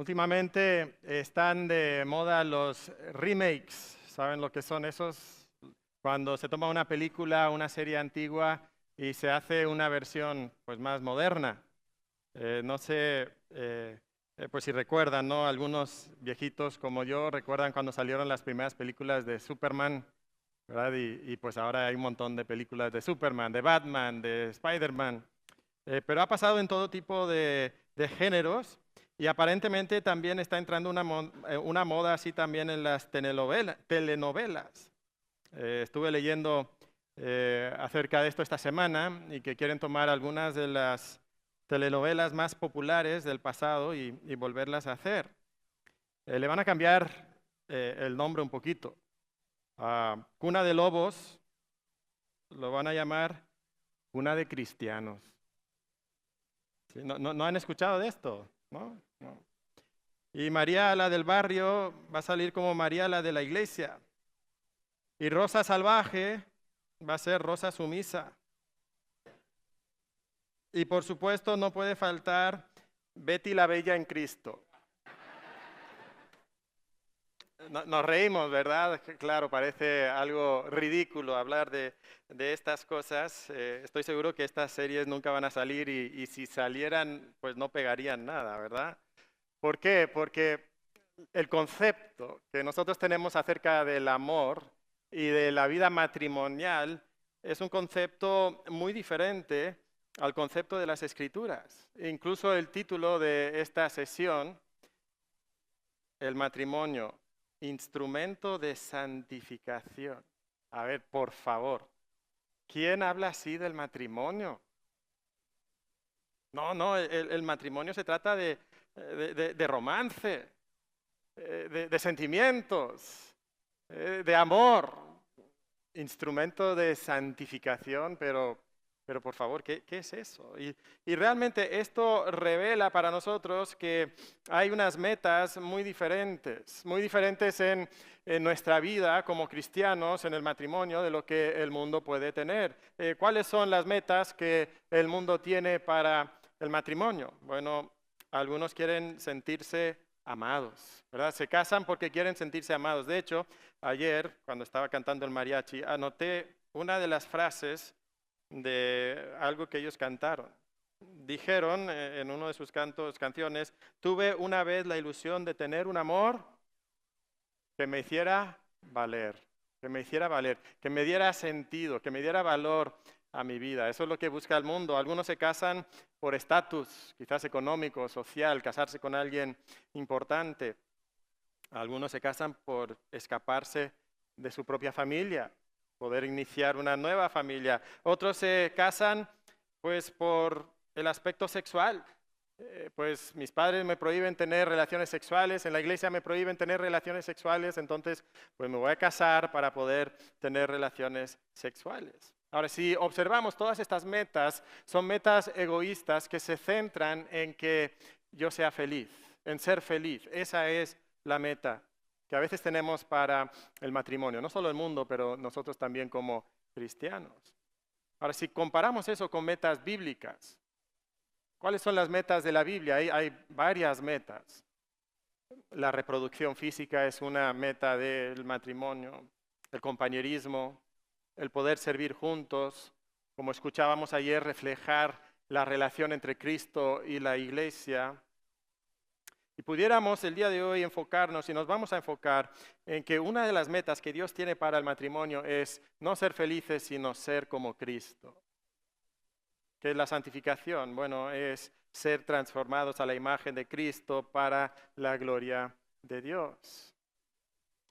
Últimamente están de moda los remakes. ¿Saben lo que son esos? Cuando se toma una película, una serie antigua y se hace una versión pues más moderna. No sé, pues si recuerdan, ¿no? Algunos viejitos como yo recuerdan cuando salieron las primeras películas de Superman, ¿verdad? Y pues ahora hay un montón de películas de Superman, de Batman, de Spider-Man. Pero ha pasado en todo tipo de géneros y aparentemente también está entrando una moda así también en las telenovelas. Estuve leyendo acerca de esto esta semana y que quieren tomar algunas de las telenovelas más populares del pasado y volverlas a hacer. Le van a cambiar el nombre un poquito. Cuna de Lobos lo van a llamar Cuna de Cristianos. Sí, no han escuchado de esto, ¿no? No. Y María, la del barrio, va a salir como María, la de la iglesia. Y Rosa Salvaje va a ser Rosa Sumisa. Y por supuesto no puede faltar Betty la Bella en Cristo. Nos reímos, ¿verdad? Claro, parece algo ridículo hablar de estas cosas. Estoy seguro que estas series nunca van a salir y si salieran, pues no pegarían nada, ¿verdad? ¿Por qué? Porque el concepto que nosotros tenemos acerca del amor y de la vida matrimonial es un concepto muy diferente al concepto de las Escrituras. Incluso el título de esta sesión, el matrimonio, instrumento de santificación. A ver, por favor, ¿quién habla así del matrimonio? No, el matrimonio se trata de romance, de sentimientos, de amor, instrumento de santificación, pero por favor, ¿qué es eso? Y realmente esto revela para nosotros que hay unas metas muy diferentes en nuestra vida como cristianos, en el matrimonio, de lo que el mundo puede tener. ¿Cuáles son las metas que el mundo tiene para el matrimonio? Bueno, algunos quieren sentirse amados, ¿verdad? Se casan porque quieren sentirse amados. De hecho, ayer, cuando estaba cantando el mariachi, anoté una de las frases de algo que ellos cantaron. Dijeron en uno de sus canciones, tuve una vez la ilusión de tener un amor que me hiciera valer, que me diera sentido, que me diera valor a mi vida. Eso es lo que busca el mundo. Algunos se casan por estatus, quizás económico, social, casarse con alguien importante. Algunos se casan por escaparse de su propia familia, poder iniciar una nueva familia. Otros se casan pues por el aspecto sexual. Pues mis padres me prohíben tener relaciones sexuales, en la iglesia me prohíben tener relaciones sexuales, entonces pues me voy a casar para poder tener relaciones sexuales. Ahora, si observamos todas estas metas, son metas egoístas que se centran en que yo sea feliz, en ser feliz. Esa es la meta que a veces tenemos para el matrimonio, no solo el mundo, pero nosotros también como cristianos. Ahora, si comparamos eso con metas bíblicas, ¿cuáles son las metas de la Biblia? Hay varias metas. La reproducción física es una meta del matrimonio, el compañerismo, el poder servir juntos, como escuchábamos ayer, reflejar la relación entre Cristo y la iglesia. Y pudiéramos el día de hoy enfocarnos, y nos vamos a enfocar en que una de las metas que Dios tiene para el matrimonio es no ser felices, sino ser como Cristo. ¿Qué es la santificación? Bueno, es ser transformados a la imagen de Cristo para la gloria de Dios.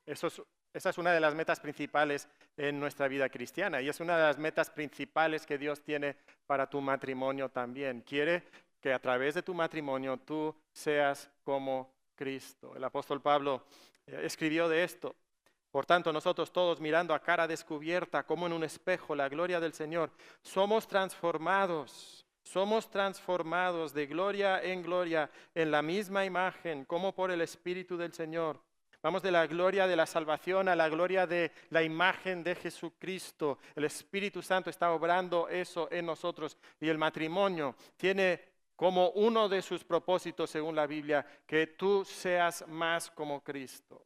Esa es una de las metas principales en nuestra vida cristiana y es una de las metas principales que Dios tiene para tu matrimonio también. Quiere que a través de tu matrimonio tú seas como Cristo. El apóstol Pablo escribió de esto. Por tanto, nosotros todos mirando a cara descubierta, como en un espejo, la gloria del Señor, somos transformados de gloria en la misma imagen, como por el Espíritu del Señor. Vamos de la gloria de la salvación a la gloria de la imagen de Jesucristo. El Espíritu Santo está obrando eso en nosotros y el matrimonio tiene como uno de sus propósitos según la Biblia, que tú seas más como Cristo,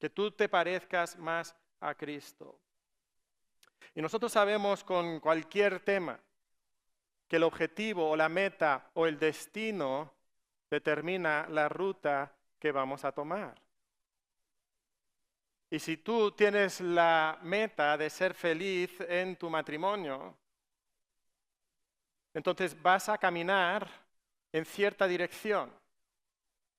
que tú te parezcas más a Cristo. Y nosotros sabemos con cualquier tema que el objetivo o la meta o el destino determina la ruta que vamos a tomar. Y si tú tienes la meta de ser feliz en tu matrimonio, entonces vas a caminar en cierta dirección.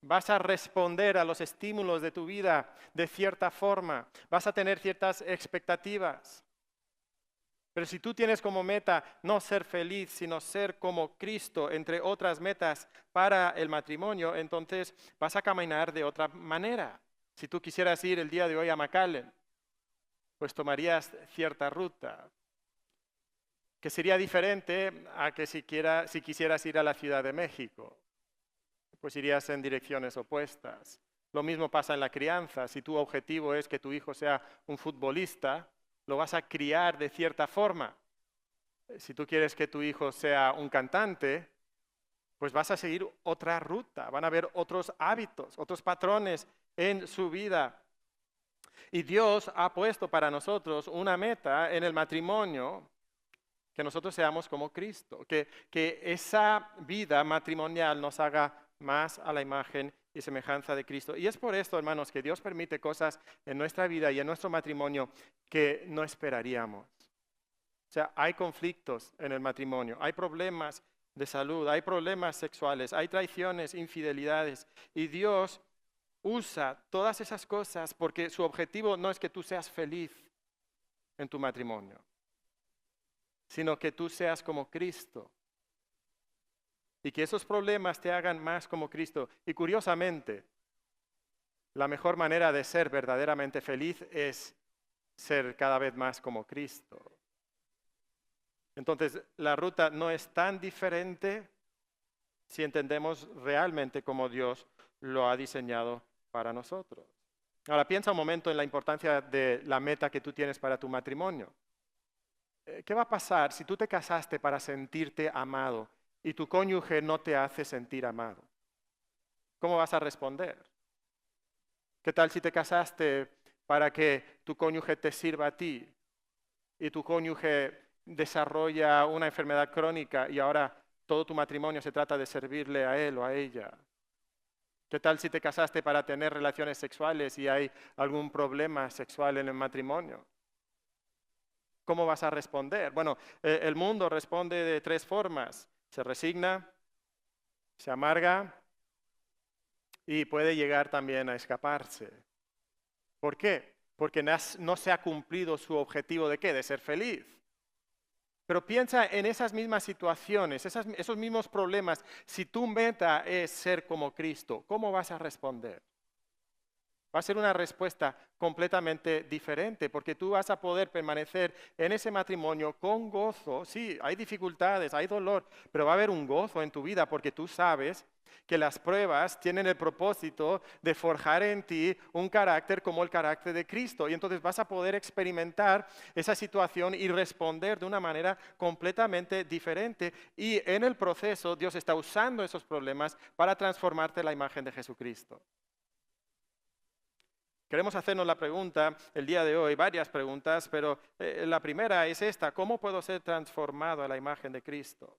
Vas a responder a los estímulos de tu vida de cierta forma. Vas a tener ciertas expectativas. Pero si tú tienes como meta no ser feliz, sino ser como Cristo, entre otras metas para el matrimonio, entonces vas a caminar de otra manera. Si tú quisieras ir el día de hoy a McAllen, pues tomarías cierta ruta, que sería diferente a que si quisieras ir a la Ciudad de México, pues irías en direcciones opuestas. Lo mismo pasa en la crianza. Si tu objetivo es que tu hijo sea un futbolista, lo vas a criar de cierta forma. Si tú quieres que tu hijo sea un cantante, pues vas a seguir otra ruta. Van a haber otros hábitos, otros patrones en su vida. Y Dios ha puesto para nosotros una meta en el matrimonio, que nosotros seamos como Cristo, que esa vida matrimonial nos haga más a la imagen y semejanza de Cristo. Y es por esto, hermanos, que Dios permite cosas en nuestra vida y en nuestro matrimonio que no esperaríamos. O sea, hay conflictos en el matrimonio, hay problemas de salud, hay problemas sexuales, hay traiciones, infidelidades. Y Dios usa todas esas cosas porque su objetivo no es que tú seas feliz en tu matrimonio, sino que tú seas como Cristo. Y que esos problemas te hagan más como Cristo. Y curiosamente, la mejor manera de ser verdaderamente feliz es ser cada vez más como Cristo. Entonces, la ruta no es tan diferente si entendemos realmente cómo Dios lo ha diseñado para nosotros. Ahora, piensa un momento en la importancia de la meta que tú tienes para tu matrimonio. ¿Qué va a pasar si tú te casaste para sentirte amado y tu cónyuge no te hace sentir amado? ¿Cómo vas a responder? ¿Qué tal si te casaste para que tu cónyuge te sirva a ti y tu cónyuge desarrolla una enfermedad crónica y ahora todo tu matrimonio se trata de servirle a él o a ella? ¿Qué tal si te casaste para tener relaciones sexuales y hay algún problema sexual en el matrimonio? ¿Cómo vas a responder? Bueno, el mundo responde de tres formas. Se resigna, se amarga y puede llegar también a escaparse. ¿Por qué? Porque no se ha cumplido su objetivo de ¿qué? De ser feliz. Pero piensa en esas mismas situaciones, esos mismos problemas. Si tu meta es ser como Cristo, ¿cómo vas a responder? Va a ser una respuesta completamente diferente, porque tú vas a poder permanecer en ese matrimonio con gozo. Sí, hay dificultades, hay dolor, pero va a haber un gozo en tu vida, porque tú sabes que las pruebas tienen el propósito de forjar en ti un carácter como el carácter de Cristo. Y entonces vas a poder experimentar esa situación y responder de una manera completamente diferente. Y en el proceso Dios está usando esos problemas para transformarte en la imagen de Jesucristo. Queremos hacernos la pregunta el día de hoy, varias preguntas, pero la primera es esta: ¿cómo puedo ser transformado a la imagen de Cristo?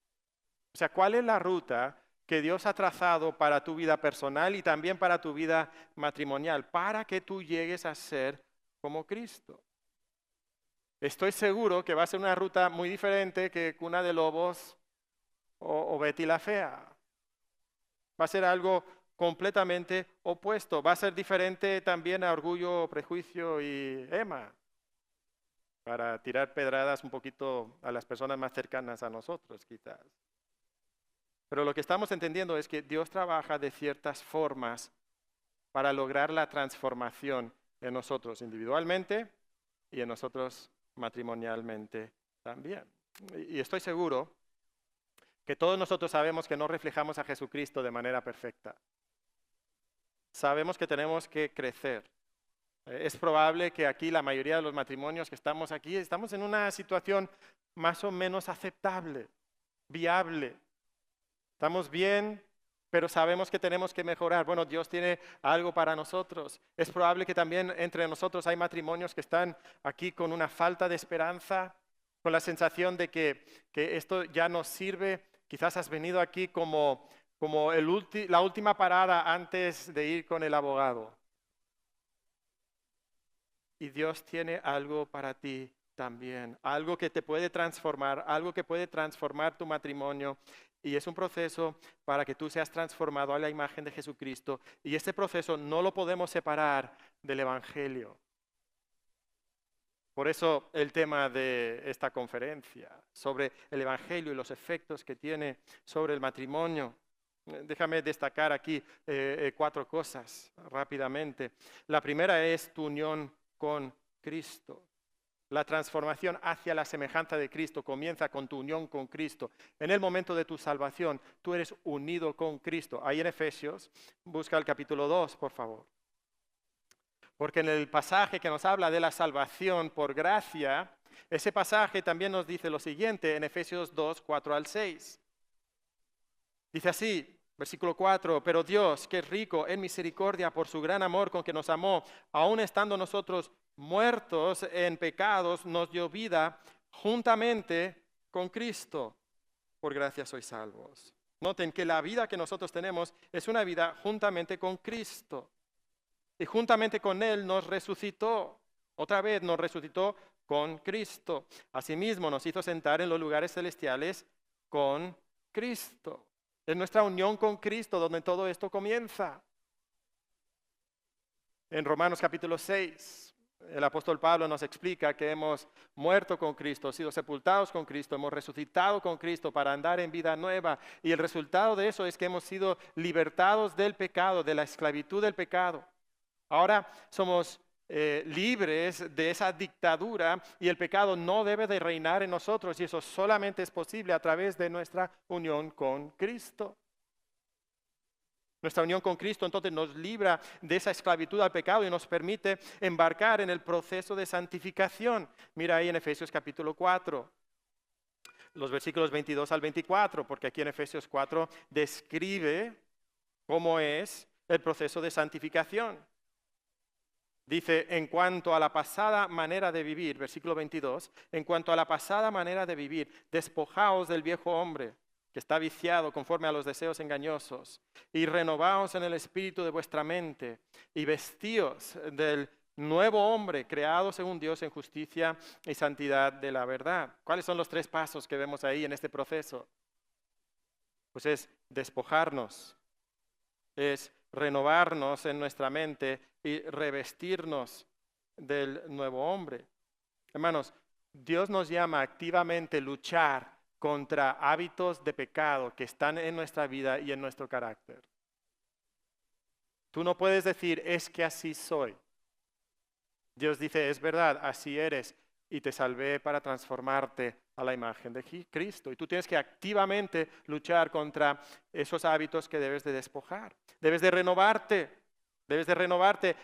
O sea, ¿cuál es la ruta que Dios ha trazado para tu vida personal y también para tu vida matrimonial, para que tú llegues a ser como Cristo? Estoy seguro que va a ser una ruta muy diferente que Cuna de Lobos o Betty la Fea. Va a ser algo completamente opuesto. Va a ser diferente también a Orgullo, Prejuicio y Emma, para tirar pedradas un poquito a las personas más cercanas a nosotros, quizás. Pero lo que estamos entendiendo es que Dios trabaja de ciertas formas para lograr la transformación en nosotros individualmente y en nosotros matrimonialmente también. Y estoy seguro que todos nosotros sabemos que no reflejamos a Jesucristo de manera perfecta. Sabemos que tenemos que crecer. Es probable que aquí la mayoría de los matrimonios que estamos aquí estamos en una situación más o menos aceptable, viable. Estamos bien, pero sabemos que tenemos que mejorar. Bueno, Dios tiene algo para nosotros. Es probable que también entre nosotros hay matrimonios que están aquí con una falta de esperanza, con la sensación de que esto ya no sirve. Quizás has venido aquí como la última parada antes de ir con el abogado. Y Dios tiene algo para ti también, algo que te puede transformar, algo que puede transformar tu matrimonio. Y es un proceso para que tú seas transformado a la imagen de Jesucristo. Y este proceso no lo podemos separar del Evangelio. Por eso el tema de esta conferencia, sobre el Evangelio y los efectos que tiene sobre el matrimonio. Déjame destacar aquí 4 cosas rápidamente. La primera es tu unión con Cristo. La transformación hacia la semejanza de Cristo comienza con tu unión con Cristo. En el momento de tu salvación, tú eres unido con Cristo. Ahí en Efesios, busca el capítulo 2, por favor. Porque en el pasaje que nos habla de la salvación por gracia, ese pasaje también nos dice lo siguiente en Efesios 2, 4 al 6. Dice así, versículo 4, pero Dios, que es rico en misericordia por su gran amor con que nos amó, aun estando nosotros muertos en pecados, nos dio vida juntamente con Cristo. Por gracia sois salvos. Noten que la vida que nosotros tenemos es una vida juntamente con Cristo. Y juntamente con Él nos resucitó. Otra vez nos resucitó con Cristo. Asimismo nos hizo sentar en los lugares celestiales con Cristo. Es nuestra unión con Cristo donde todo esto comienza. En Romanos capítulo 6, el apóstol Pablo nos explica que hemos muerto con Cristo, sido sepultados con Cristo, hemos resucitado con Cristo para andar en vida nueva. Y el resultado de eso es que hemos sido libertados del pecado, de la esclavitud del pecado. Ahora somos libres de esa dictadura y el pecado no debe de reinar en nosotros y eso solamente es posible a través de nuestra unión con Cristo. Nuestra unión con Cristo entonces nos libra de esa esclavitud al pecado y nos permite embarcar en el proceso de santificación. Mira ahí en Efesios capítulo 4, los versículos 22 al 24, porque aquí en Efesios 4 describe cómo es el proceso de santificación. Dice, en cuanto a la pasada manera de vivir, versículo 22, en cuanto a la pasada manera de vivir, despojaos del viejo hombre, que está viciado conforme a los deseos engañosos, y renovaos en el espíritu de vuestra mente, y vestíos del nuevo hombre, creado según Dios en justicia y santidad de la verdad. ¿Cuáles son los 3 pasos que vemos ahí en este proceso? Pues es despojarnos, es renovarnos en nuestra mente y revestirnos del nuevo hombre. Hermanos, Dios nos llama activamente a luchar contra hábitos de pecado que están en nuestra vida y en nuestro carácter. Tú no puedes decir, es que así soy. Dios dice, es verdad, así eres, y te salvé para transformarte a la imagen de Cristo. Y tú tienes que activamente luchar contra esos hábitos que debes de despojar. Debes de renovarte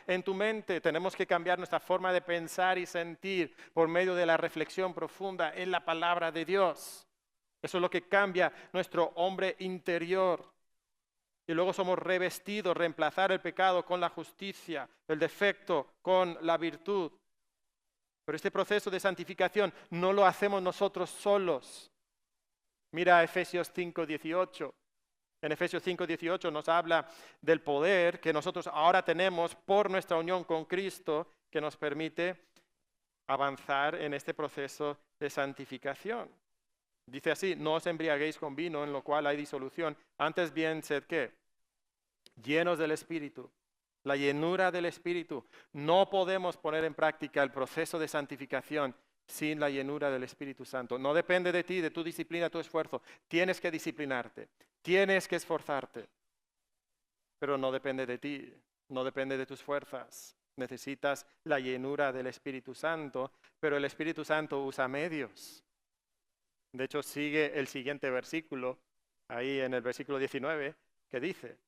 en tu mente. Tenemos que cambiar nuestra forma de pensar y sentir por medio de la reflexión profunda en la palabra de Dios. Eso es lo que cambia nuestro hombre interior. Y luego somos revestidos, reemplazar el pecado con la justicia, el defecto con la virtud. Pero este proceso de santificación no lo hacemos nosotros solos. Mira Efesios 5:18. En Efesios 5:18 nos habla del poder que nosotros ahora tenemos por nuestra unión con Cristo, que nos permite avanzar en este proceso de santificación. Dice así, no os embriaguéis con vino, en lo cual hay disolución. Antes bien, sed ¿qué? Llenos del Espíritu. La llenura del Espíritu. No podemos poner en práctica el proceso de santificación sin la llenura del Espíritu Santo. No depende de ti, de tu disciplina, tu esfuerzo. Tienes que disciplinarte, tienes que esforzarte, pero no depende de ti, no depende de tus fuerzas. Necesitas la llenura del Espíritu Santo, pero el Espíritu Santo usa medios. De hecho, sigue el siguiente versículo, ahí en el versículo 19, que dice,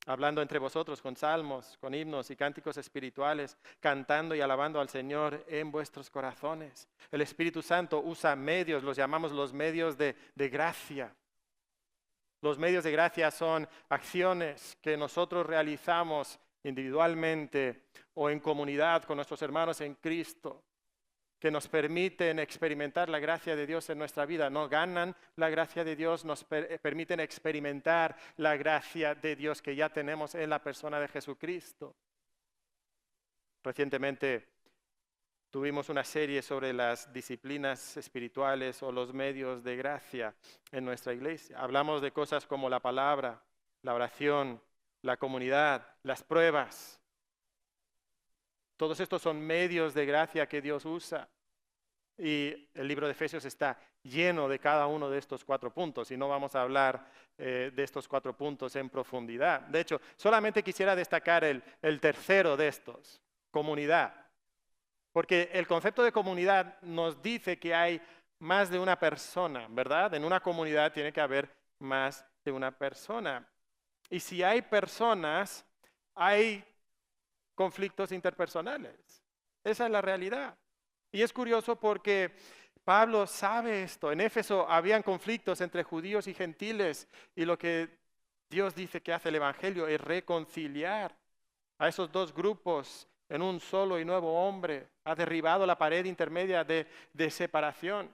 hablando entre vosotros con salmos, con himnos y cánticos espirituales, cantando y alabando al Señor en vuestros corazones. El Espíritu Santo usa medios, los llamamos los medios de gracia. Los medios de gracia son acciones que nosotros realizamos individualmente o en comunidad con nuestros hermanos en Cristo, que nos permiten experimentar la gracia de Dios en nuestra vida. No ganan la gracia de Dios, nos permiten experimentar la gracia de Dios que ya tenemos en la persona de Jesucristo. Recientemente tuvimos una serie sobre las disciplinas espirituales o los medios de gracia en nuestra iglesia. Hablamos de cosas como la palabra, la oración, la comunidad, las pruebas. Todos estos son medios de gracia que Dios usa. Y el libro de Efesios está lleno de cada uno de estos 4 puntos. Y no vamos a hablar de estos 4 puntos en profundidad. De hecho, solamente quisiera destacar el tercero de estos, comunidad. Porque el concepto de comunidad nos dice que hay más de una persona, ¿verdad? En una comunidad tiene que haber más de una persona. Y si hay personas, hay conflictos interpersonales. Esa es la realidad. Y es curioso porque Pablo sabe esto. En Éfeso habían conflictos entre judíos y gentiles. Y lo que Dios dice que hace el Evangelio es reconciliar a esos dos grupos en un solo y nuevo hombre. Ha derribado la pared intermedia de separación.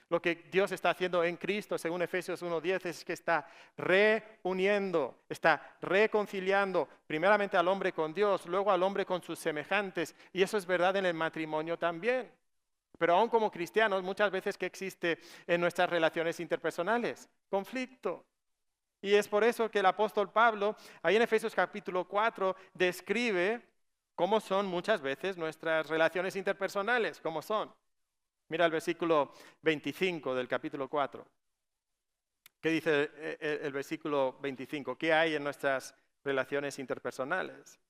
Lo que Dios está haciendo en Cristo, según Efesios 1:10, es que está reuniendo, está reconciliando primeramente al hombre con Dios, luego al hombre con sus semejantes. Y eso es verdad en el matrimonio también. Pero aún como cristianos, muchas veces que existe en nuestras relaciones interpersonales, conflicto. Y es por eso que el apóstol Pablo, ahí en Efesios capítulo 4, describe cómo son muchas veces nuestras relaciones interpersonales, cómo son. Mira el versículo 25 del capítulo 4. ¿Qué dice el versículo 25? ¿Qué hay en nuestras relaciones interpersonales?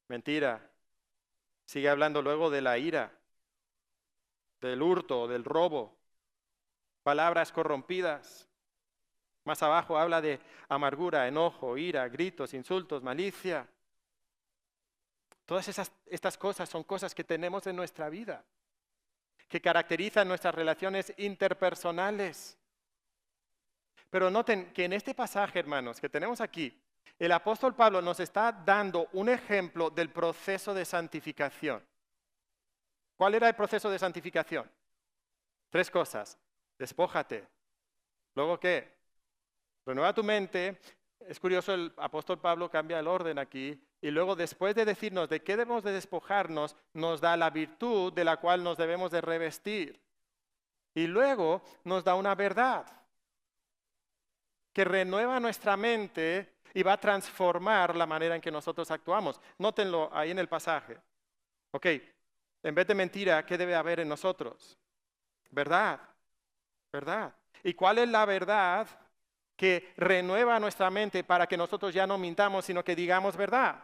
Mentira. Sigue hablando luego de la ira, del hurto, del robo, palabras corrompidas. Más abajo habla de amargura, enojo, ira, gritos, insultos, malicia. Todas estas cosas son cosas que tenemos en nuestra vida, que caracterizan nuestras relaciones interpersonales. Pero noten que en este pasaje, hermanos, que tenemos aquí, el apóstol Pablo nos está dando un ejemplo del proceso de santificación. ¿Cuál era el proceso de santificación? 3 cosas. Despójate. ¿Luego qué? Renueva tu mente. Es curioso, el apóstol Pablo cambia el orden aquí. Y luego, después de decirnos de qué debemos de despojarnos, nos da la virtud de la cual nos debemos de revestir. Y luego nos da una verdad que renueva nuestra mente y va a transformar la manera en que nosotros actuamos. Nótenlo ahí en el pasaje. Ok, en vez de mentira, ¿qué debe haber en nosotros? Verdad, verdad. ¿Y cuál es la verdad que renueva nuestra mente para que nosotros ya no mintamos, sino que digamos verdad?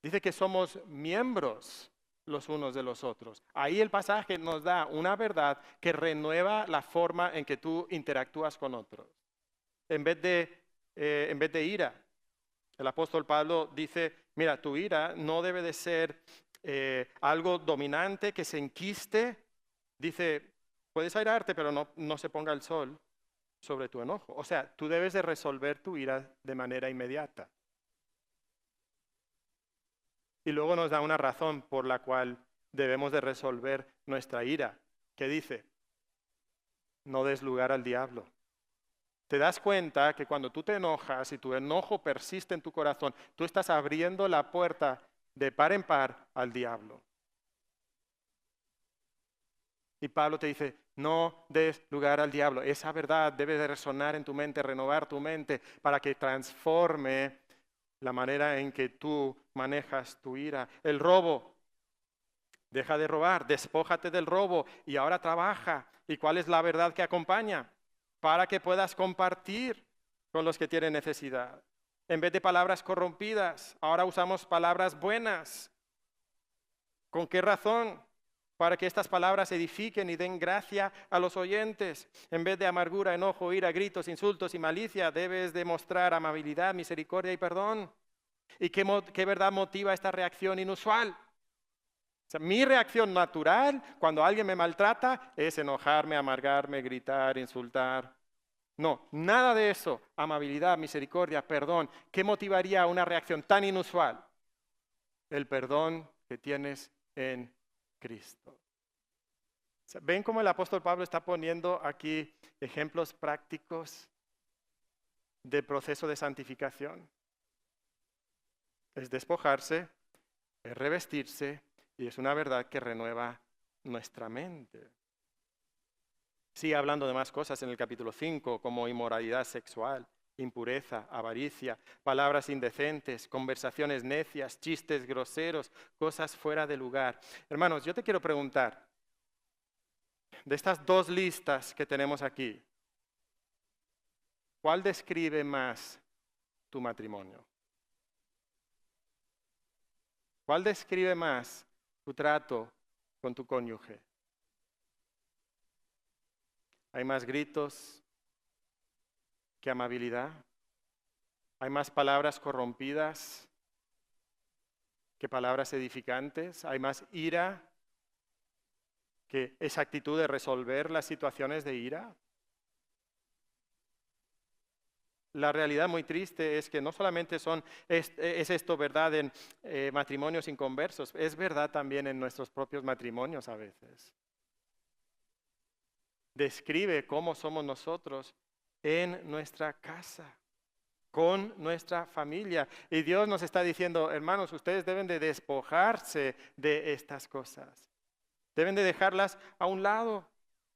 Dice que somos miembros los unos de los otros. Ahí el pasaje nos da una verdad que renueva la forma en que tú interactúas con otros. En vez de ira, el apóstol Pablo dice, mira, tu ira no debe de ser algo dominante que se enquiste. Dice, puedes airarte, pero no se ponga el sol sobre tu enojo. O sea, tú debes de resolver tu ira de manera inmediata. Y luego nos da una razón por la cual debemos de resolver nuestra ira. ¿Qué dice? No des lugar al diablo. Te das cuenta que cuando tú te enojas y tu enojo persiste en tu corazón, tú estás abriendo la puerta de par en par al diablo. Y Pablo te dice, no des lugar al diablo. Esa verdad debe de resonar en tu mente, renovar tu mente para que transforme la manera en que tú manejas tu ira. El robo. Deja de robar, despójate del robo y ahora trabaja. ¿Y cuál es la verdad que acompaña? Para que puedas compartir con los que tienen necesidad. En vez de palabras corrompidas, ahora usamos palabras buenas. ¿Con qué razón? Para que estas palabras edifiquen y den gracia a los oyentes. En vez de amargura, enojo, ira, gritos, insultos y malicia, debes demostrar amabilidad, misericordia y perdón. ¿Y qué verdad motiva esta reacción inusual? O sea, mi reacción natural cuando alguien me maltrata es enojarme, amargarme, gritar, insultar. No, nada de eso. Amabilidad, misericordia, perdón. ¿Qué motivaría una reacción tan inusual? El perdón que tienes en Cristo. ¿Ven cómo el apóstol Pablo está poniendo aquí ejemplos prácticos del proceso de santificación? Es despojarse, es revestirse y es una verdad que renueva nuestra mente. Sigue hablando de más cosas en el capítulo 5, como inmoralidad sexual, impureza, avaricia, palabras indecentes, conversaciones necias, chistes groseros, cosas fuera de lugar. Hermanos, yo te quiero preguntar, de estas dos listas que tenemos aquí, ¿cuál describe más tu matrimonio? ¿Cuál describe más tu trato con tu cónyuge? ¿Hay más gritos que amabilidad? ¿Hay más palabras corrompidas que palabras edificantes? ¿Hay más ira que esa actitud de resolver las situaciones de ira? La realidad muy triste es que no solamente es esto verdad en matrimonios inconversos, es verdad también en nuestros propios matrimonios a veces. Describe cómo somos nosotros en nuestra casa, con nuestra familia. Y Dios nos está diciendo, hermanos, ustedes deben de despojarse de estas cosas. Deben de dejarlas a un lado.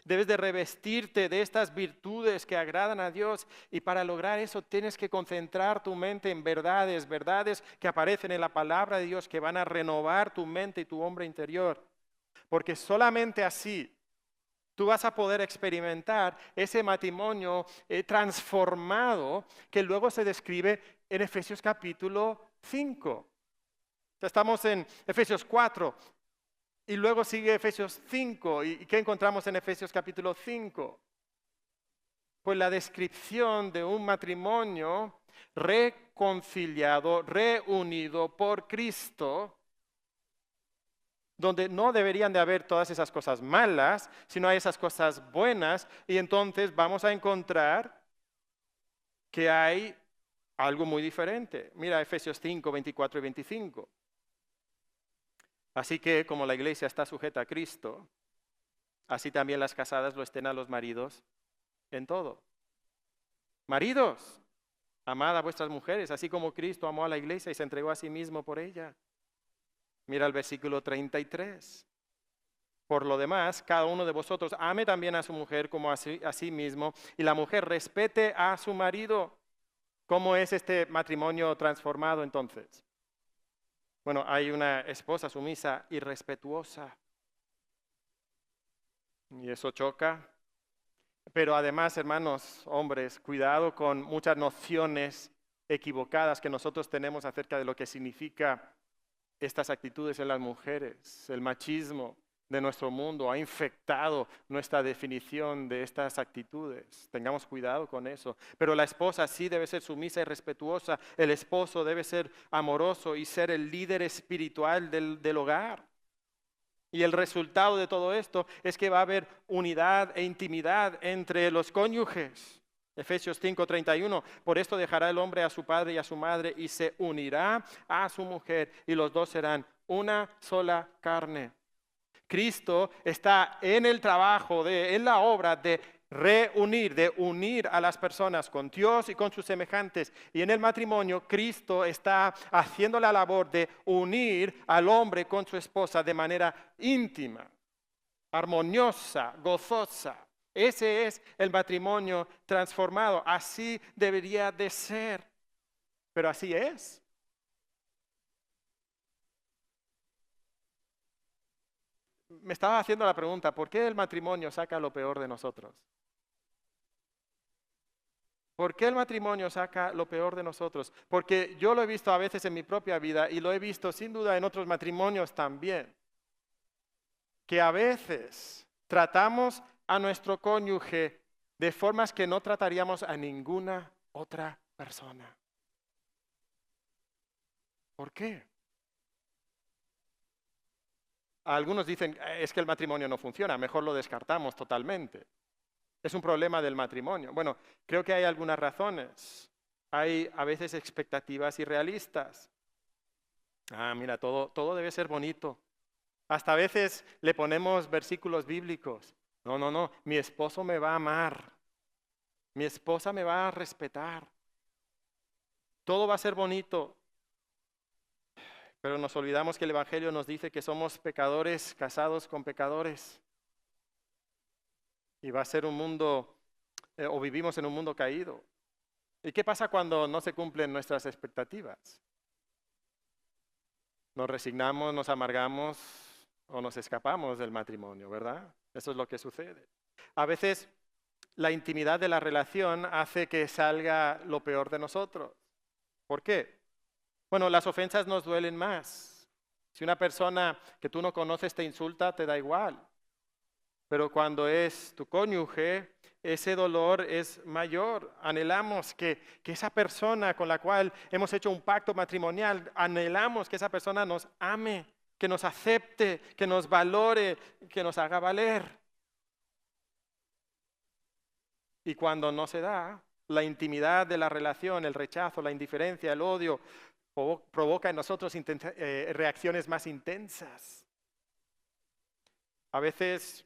Debes de revestirte de estas virtudes que agradan a Dios y para lograr eso tienes que concentrar tu mente en verdades, verdades que aparecen en la palabra de Dios que van a renovar tu mente y tu hombre interior. Porque solamente así tú vas a poder experimentar ese matrimonio transformado que luego se describe en Efesios capítulo 5. Ya estamos en Efesios 4. Y luego sigue Efesios 5. ¿Y qué encontramos en Efesios capítulo 5? Pues la descripción de un matrimonio reconciliado, reunido por Cristo, donde no deberían de haber todas esas cosas malas, sino hay esas cosas buenas. Y entonces vamos a encontrar que hay algo muy diferente. Mira Efesios 5, 24 y 25. Así que como la iglesia está sujeta a Cristo, así también las casadas lo estén a los maridos en todo. Maridos, amad a vuestras mujeres, así como Cristo amó a la iglesia y se entregó a sí mismo por ella. Mira el versículo 33. Por lo demás, cada uno de vosotros ame también a su mujer como a sí mismo, y la mujer respete a su marido. ¿Cómo es este matrimonio transformado entonces? Bueno, hay una esposa sumisa y respetuosa. Y eso choca. Pero además, hermanos, hombres, cuidado con muchas nociones equivocadas que nosotros tenemos acerca de lo que significa estas actitudes en las mujeres. El machismo de nuestro mundo ha infectado nuestra definición de estas actitudes. Tengamos cuidado con eso. Pero la esposa sí debe ser sumisa y respetuosa. El esposo debe ser amoroso y ser el líder espiritual del hogar. Y el resultado de todo esto es que va a haber unidad e intimidad entre los cónyuges. Efesios 5:31, por esto dejará el hombre a su padre y a su madre y se unirá a su mujer y los dos serán una sola carne. Cristo está en el trabajo, en la obra de reunir, de unir a las personas con Dios y con sus semejantes. Y en el matrimonio, Cristo está haciendo la labor de unir al hombre con su esposa de manera íntima, armoniosa, gozosa. Ese es el matrimonio transformado. Así debería de ser. Pero así es. Me estaba haciendo la pregunta, ¿por qué el matrimonio saca lo peor de nosotros? ¿Por qué el matrimonio saca lo peor de nosotros? Porque yo lo he visto a veces en mi propia vida y lo he visto sin duda en otros matrimonios también. Que a veces tratamos a nuestro cónyuge de formas que no trataríamos a ninguna otra persona. ¿Por qué? Algunos dicen, es que el matrimonio no funciona, mejor lo descartamos totalmente. es un problema del matrimonio? Bueno, creo que hay algunas razones. Hay a veces expectativas irrealistas. Mira, todo debe ser bonito. Hasta a veces le ponemos versículos bíblicos. No, mi esposo me va a amar. Mi esposa me va a respetar. Todo va a ser bonito. Pero nos olvidamos que el Evangelio nos dice que somos pecadores casados con pecadores. Y va a ser un mundo, o vivimos en un mundo caído. ¿Y qué pasa cuando no se cumplen nuestras expectativas? Nos resignamos, nos amargamos o nos escapamos del matrimonio, ¿verdad? Eso es lo que sucede. A veces la intimidad de la relación hace que salga lo peor de nosotros. ¿Por qué? Bueno, las ofensas nos duelen más. Si una persona que tú no conoces te insulta, te da igual. Pero cuando es tu cónyuge, ese dolor es mayor. Anhelamos que esa persona con la cual hemos hecho un pacto matrimonial, anhelamos que esa persona nos ame, que nos acepte, que nos valore, que nos haga valer. Y cuando no se da, la intimidad de la relación, el rechazo, la indiferencia, el odio, provoca en nosotros reacciones más intensas. A veces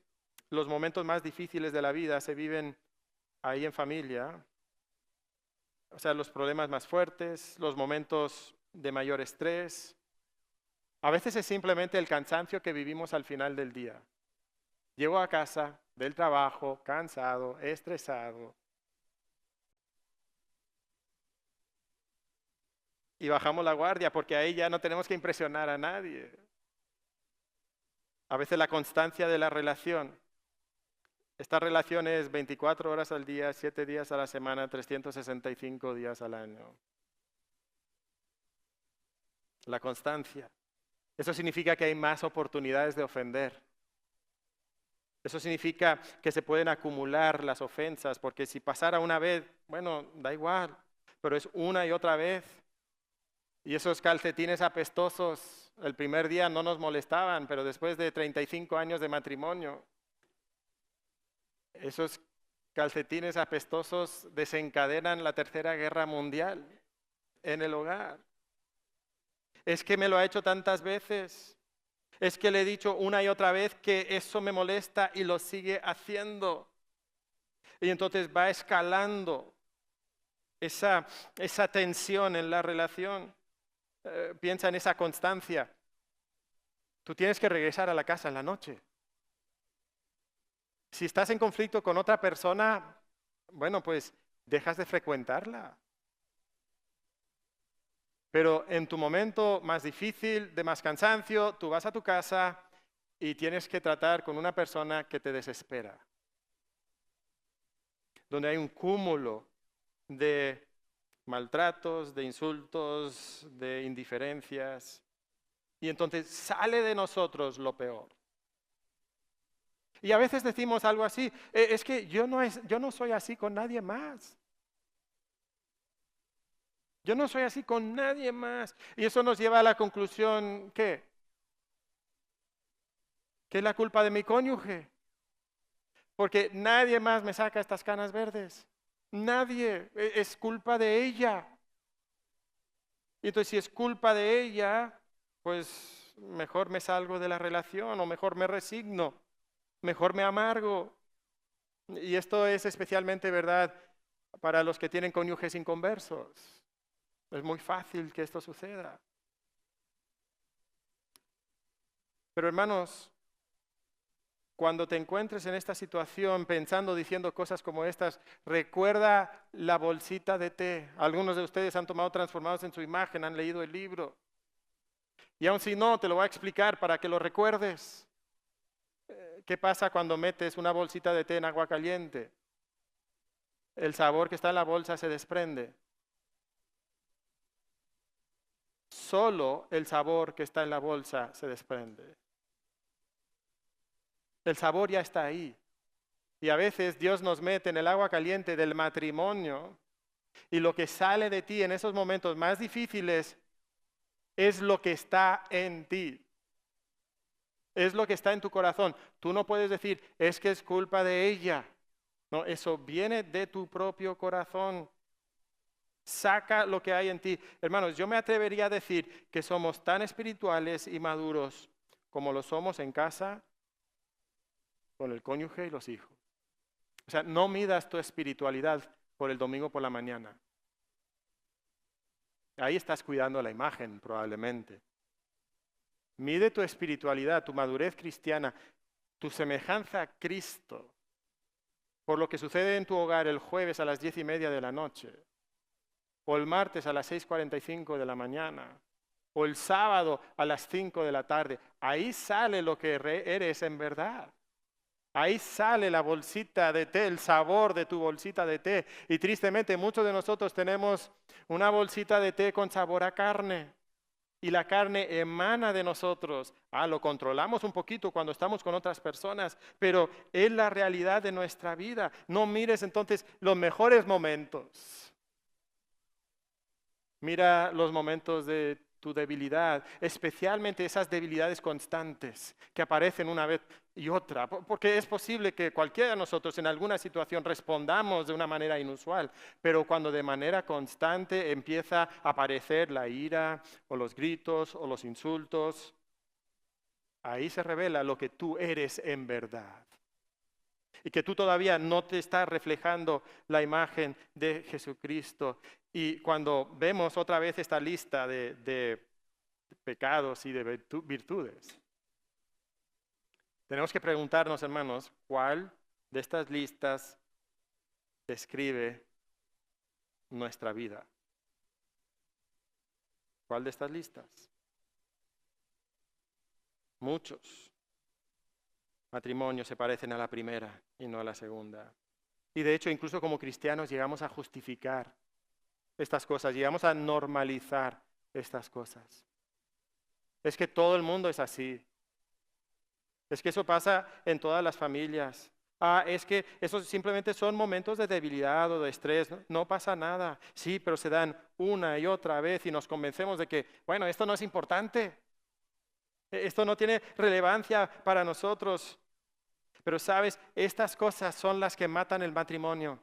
los momentos más difíciles de la vida se viven ahí en familia, o sea, los problemas más fuertes, los momentos de mayor estrés. A veces es simplemente el cansancio que vivimos al final del día. Llego a casa del trabajo, cansado, estresado, y bajamos la guardia porque ahí ya no tenemos que impresionar a nadie. A veces la constancia de la relación. Esta relación es 24 horas al día, 7 días a la semana, 365 días al año. La constancia. Eso significa que hay más oportunidades de ofender. Eso significa que se pueden acumular las ofensas, porque si pasara una vez, bueno, da igual, pero es una y otra vez. Y esos calcetines apestosos, el primer día no nos molestaban, pero después de 35 años de matrimonio, esos calcetines apestosos desencadenan la Tercera Guerra Mundial en el hogar. Es que me lo ha hecho tantas veces. Es que le he dicho una y otra vez que eso me molesta y lo sigue haciendo. Y entonces va escalando esa tensión en la relación. Piensa en esa constancia. Tú tienes que regresar a la casa en la noche. Si estás en conflicto con otra persona, bueno, pues dejas de frecuentarla. Pero en tu momento más difícil, de más cansancio, tú vas a tu casa y tienes que tratar con una persona que te desespera. Donde hay un cúmulo de maltratos, de insultos, de indiferencias. Y entonces sale de nosotros lo peor. Y a veces decimos algo así, es que yo no soy así con nadie más. Yo no soy así con nadie más. Y eso nos lleva a la conclusión, ¿qué? Que es la culpa de mi cónyuge. Porque nadie más me saca estas canas verdes. Nadie. Es culpa de ella. Y entonces si es culpa de ella, pues mejor me salgo de la relación o mejor me resigno. Mejor me amargo. Y esto es especialmente verdad para los que tienen cónyuges inconversos. Es muy fácil que esto suceda. Pero hermanos, cuando te encuentres en esta situación pensando, diciendo cosas como estas, recuerda la bolsita de té. Algunos de ustedes han tomado Transformados en su imagen, han leído el libro. Y aun si no, te lo voy a explicar para que lo recuerdes. ¿Qué pasa cuando metes una bolsita de té en agua caliente? El sabor que está en la bolsa se desprende. Solo el sabor que está en la bolsa se desprende. El sabor ya está ahí. Y a veces Dios nos mete en el agua caliente del matrimonio y lo que sale de ti en esos momentos más difíciles es lo que está en ti. Es lo que está en tu corazón. Tú no puedes decir, es que es culpa de ella. No, eso viene de tu propio corazón. Saca lo que hay en ti. Hermanos, yo me atrevería a decir que somos tan espirituales y maduros como lo somos en casa, con el cónyuge y los hijos. O sea, no midas tu espiritualidad por el domingo por la mañana. Ahí estás cuidando la imagen, probablemente. Mide tu espiritualidad, tu madurez cristiana, tu semejanza a Cristo, por lo que sucede en tu hogar el jueves a las 10:30 de la noche, o el martes a las 6:45 de la mañana, o el sábado a las 5 de la tarde. Ahí sale lo que eres en verdad. Ahí sale la bolsita de té, el sabor de tu bolsita de té. Y tristemente muchos de nosotros tenemos una bolsita de té con sabor a carne. Y la carne emana de nosotros. Lo controlamos un poquito cuando estamos con otras personas, pero es la realidad de nuestra vida. No mires entonces los mejores momentos. Mira los momentos de tu debilidad, especialmente esas debilidades constantes que aparecen una vez y otra, porque es posible que cualquiera de nosotros en alguna situación respondamos de una manera inusual, pero cuando de manera constante empieza a aparecer la ira o los gritos o los insultos, ahí se revela lo que tú eres en verdad. Y que tú todavía no te estás reflejando la imagen de Jesucristo. Y cuando vemos otra vez esta lista de pecados y de virtudes, tenemos que preguntarnos, hermanos, ¿cuál de estas listas describe nuestra vida? ¿Cuál de estas listas? Muchos matrimonios se parecen a la primera y no a la segunda. Y de hecho, incluso como cristianos llegamos a justificar estas cosas, llegamos a normalizar estas cosas. Es que todo el mundo es así. Es que eso pasa en todas las familias. Es que esos simplemente son momentos de debilidad o de estrés. No pasa nada. Sí, pero se dan una y otra vez y nos convencemos de que, bueno, esto no es importante. Esto no tiene relevancia para nosotros. Pero sabes, estas cosas son las que matan el matrimonio.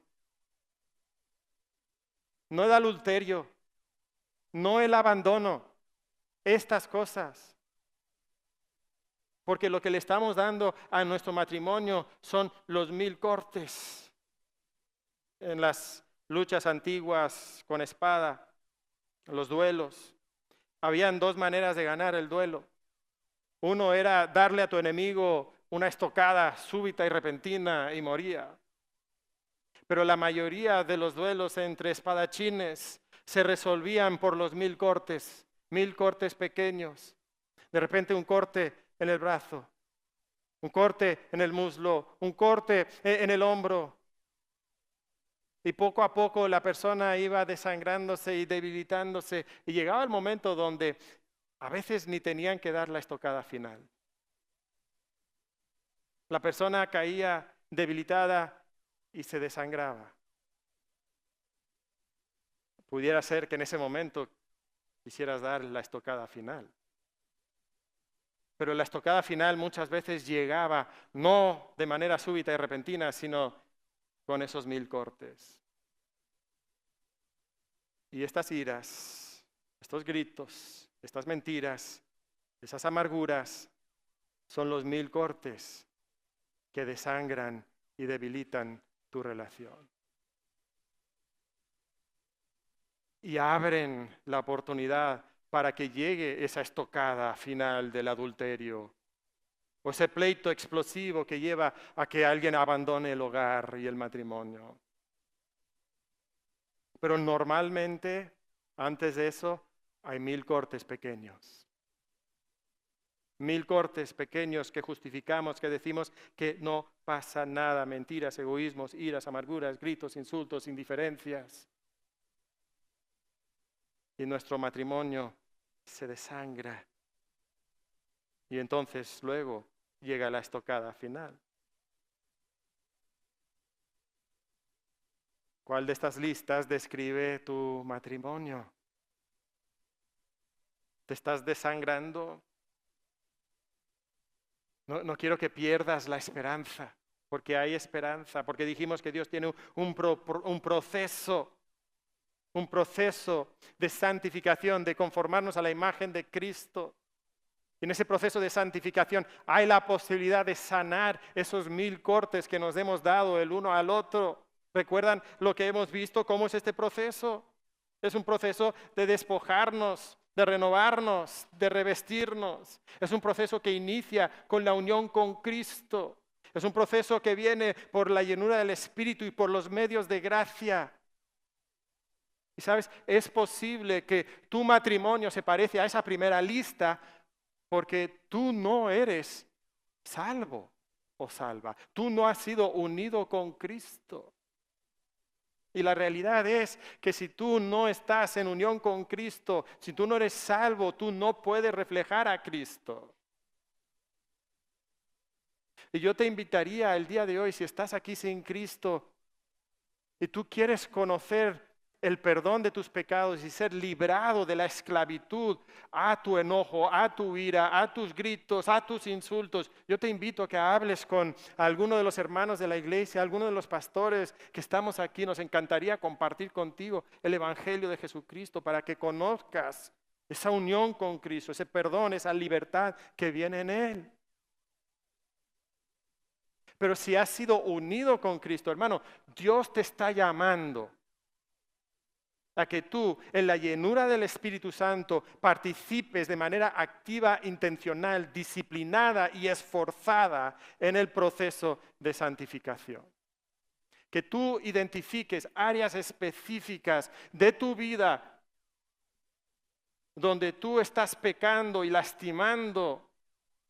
No el adulterio, no el abandono, estas cosas. Porque lo que le estamos dando a nuestro matrimonio son los 1000 cortes. En las luchas antiguas con espada, los duelos, habían 2 maneras de ganar el duelo. Uno era darle a tu enemigo una estocada súbita y repentina y moría. Pero la mayoría de los duelos entre espadachines se resolvían por los 1000 cortes, 1000 cortes pequeños. De repente un corte en el brazo, un corte en el muslo, un corte en el hombro. Y poco a poco la persona iba desangrándose y debilitándose. Y llegaba el momento donde a veces ni tenían que dar la estocada final. La persona caía debilitada y se desangraba. Pudiera ser que en ese momento quisieras dar la estocada final. Pero la estocada final muchas veces llegaba no de manera súbita y repentina, sino con esos 1000 cortes. Y estas iras, estos gritos, estas mentiras, esas amarguras, son los 1000 cortes que desangran y debilitan tu relación. Y abren la oportunidad para que llegue esa estocada final del adulterio, o ese pleito explosivo que lleva a que alguien abandone el hogar y el matrimonio. Pero normalmente, antes de eso, hay 1000 cortes pequeños. 1000 cortes pequeños que justificamos, que decimos que no pasa nada, mentiras, egoísmos, iras, amarguras, gritos, insultos, indiferencias. Y nuestro matrimonio se desangra. Y entonces luego llega la estocada final. ¿Cuál de estas listas describe tu matrimonio? ¿Te estás desangrando? No quiero que pierdas la esperanza. porque hay esperanza, porque dijimos que Dios tiene un proceso de santificación, de conformarnos a la imagen de Cristo. Y en ese proceso de santificación hay la posibilidad de sanar esos 1000 cortes que nos hemos dado el uno al otro. ¿Recuerdan lo que hemos visto? ¿Cómo es este proceso? Es un proceso de despojarnos, de renovarnos, de revestirnos. Es un proceso que inicia con la unión con Cristo. Es un proceso que viene por la llenura del Espíritu y por los medios de gracia. Y sabes, es posible que tu matrimonio se parezca a esa primera lista porque tú no eres salvo o salva. Tú no has sido unido con Cristo. Y la realidad es que si tú no estás en unión con Cristo, si tú no eres salvo, tú no puedes reflejar a Cristo. Y yo te invitaría el día de hoy, si estás aquí sin Cristo y tú quieres conocer el perdón de tus pecados y ser librado de la esclavitud a tu enojo, a tu ira, a tus gritos, a tus insultos, yo te invito a que hables con alguno de los hermanos de la iglesia, alguno de los pastores que estamos aquí. Nos encantaría compartir contigo el Evangelio de Jesucristo para que conozcas esa unión con Cristo, ese perdón, esa libertad que viene en Él. Pero si has sido unido con Cristo, hermano, Dios te está llamando a que tú, en la llenura del Espíritu Santo, participes de manera activa, intencional, disciplinada y esforzada en el proceso de santificación. Que tú identifiques áreas específicas de tu vida donde tú estás pecando y lastimando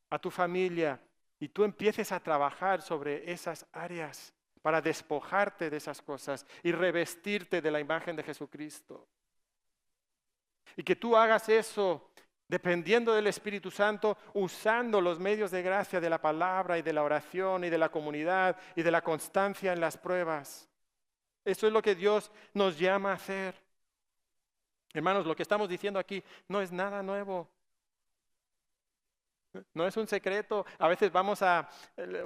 a tu familia y tú empieces a trabajar sobre esas áreas para despojarte de esas cosas y revestirte de la imagen de Jesucristo. Y que tú hagas eso dependiendo del Espíritu Santo, usando los medios de gracia de la palabra y de la oración y de la comunidad y de la constancia en las pruebas. Eso es lo que Dios nos llama a hacer. Hermanos, lo que estamos diciendo aquí no es nada nuevo. No es un secreto. A veces vamos a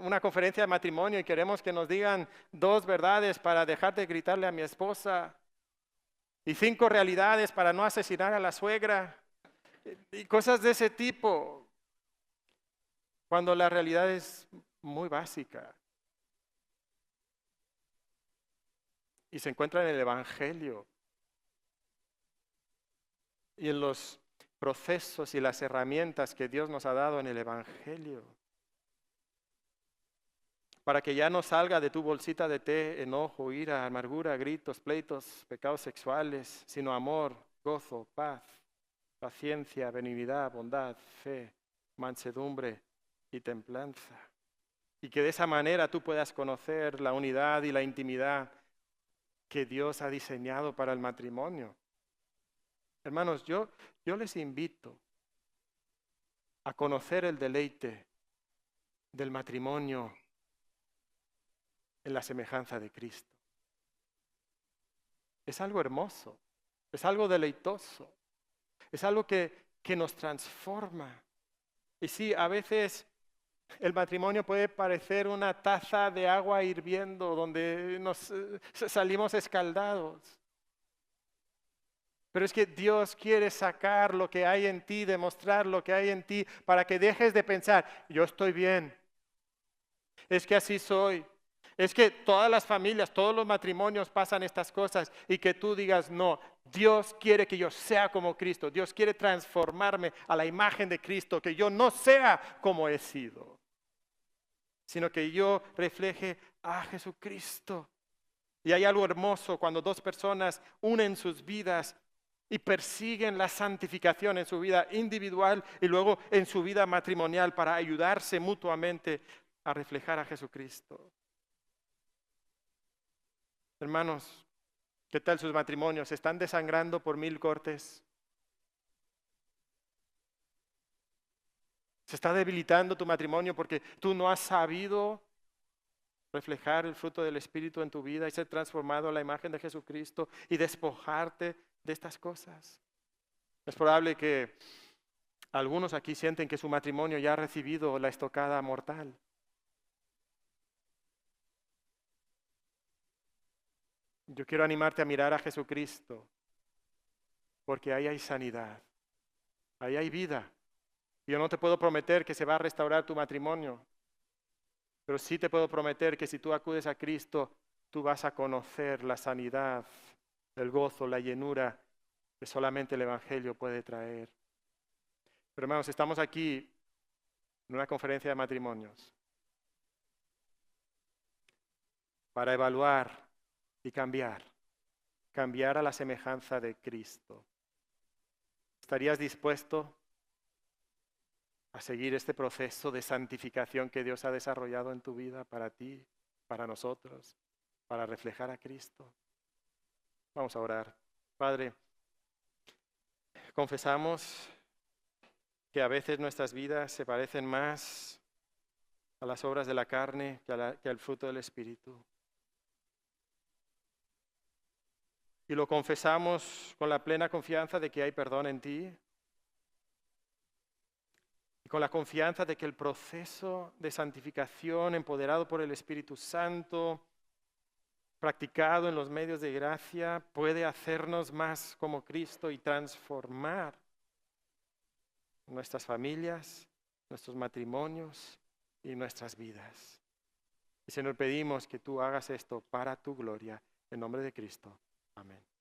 una conferencia de matrimonio y queremos que nos digan 2 verdades para dejar de gritarle a mi esposa y 5 realidades para no asesinar a la suegra y cosas de ese tipo, cuando la realidad es muy básica y se encuentra en el Evangelio y en los procesos y las herramientas que Dios nos ha dado en el Evangelio. Para que ya no salga de tu bolsita de té enojo, ira, amargura, gritos, pleitos, pecados sexuales, sino amor, gozo, paz, paciencia, benignidad, bondad, fe, mansedumbre y templanza. Y que de esa manera tú puedas conocer la unidad y la intimidad que Dios ha diseñado para el matrimonio. Hermanos, yo les invito a conocer el deleite del matrimonio en la semejanza de Cristo. Es algo hermoso, es algo deleitoso, es algo que nos transforma. Y sí, a veces el matrimonio puede parecer una taza de agua hirviendo donde nos salimos escaldados. Pero es que Dios quiere sacar lo que hay en ti, demostrar lo que hay en ti, para que dejes de pensar, yo estoy bien, es que así soy, es que todas las familias, todos los matrimonios pasan estas cosas, y que tú digas, no, Dios quiere que yo sea como Cristo, Dios quiere transformarme a la imagen de Cristo, que yo no sea como he sido, sino que yo refleje a Jesucristo. Y hay algo hermoso cuando 2 personas unen sus vidas y persiguen la santificación en su vida individual y luego en su vida matrimonial para ayudarse mutuamente a reflejar a Jesucristo. Hermanos, ¿qué tal sus matrimonios? ¿Se están desangrando por 1000 cortes? ¿Se está debilitando tu matrimonio porque tú no has sabido reflejar el fruto del Espíritu en tu vida y ser transformado a la imagen de Jesucristo y despojarte de estas cosas? Es probable que algunos aquí sienten que su matrimonio ya ha recibido la estocada mortal. Yo quiero animarte a mirar a Jesucristo, porque ahí hay sanidad, ahí hay vida. Yo no te puedo prometer que se va a restaurar tu matrimonio, pero sí te puedo prometer que si tú acudes a Cristo, tú vas a conocer la sanidad, el gozo, la llenura que solamente el Evangelio puede traer. Pero hermanos, estamos aquí en una conferencia de matrimonios para evaluar y cambiar a la semejanza de Cristo. ¿Estarías dispuesto a seguir este proceso de santificación que Dios ha desarrollado en tu vida para ti, para nosotros, para reflejar a Cristo? Vamos a orar. Padre, confesamos que a veces nuestras vidas se parecen más a las obras de la carne que al fruto del Espíritu. Y lo confesamos con la plena confianza de que hay perdón en ti y con la confianza de que el proceso de santificación empoderado por el Espíritu Santo, practicado en los medios de gracia, puede hacernos más como Cristo y transformar nuestras familias, nuestros matrimonios y nuestras vidas. Y Señor, pedimos que tú hagas esto para tu gloria, en nombre de Cristo. Amén.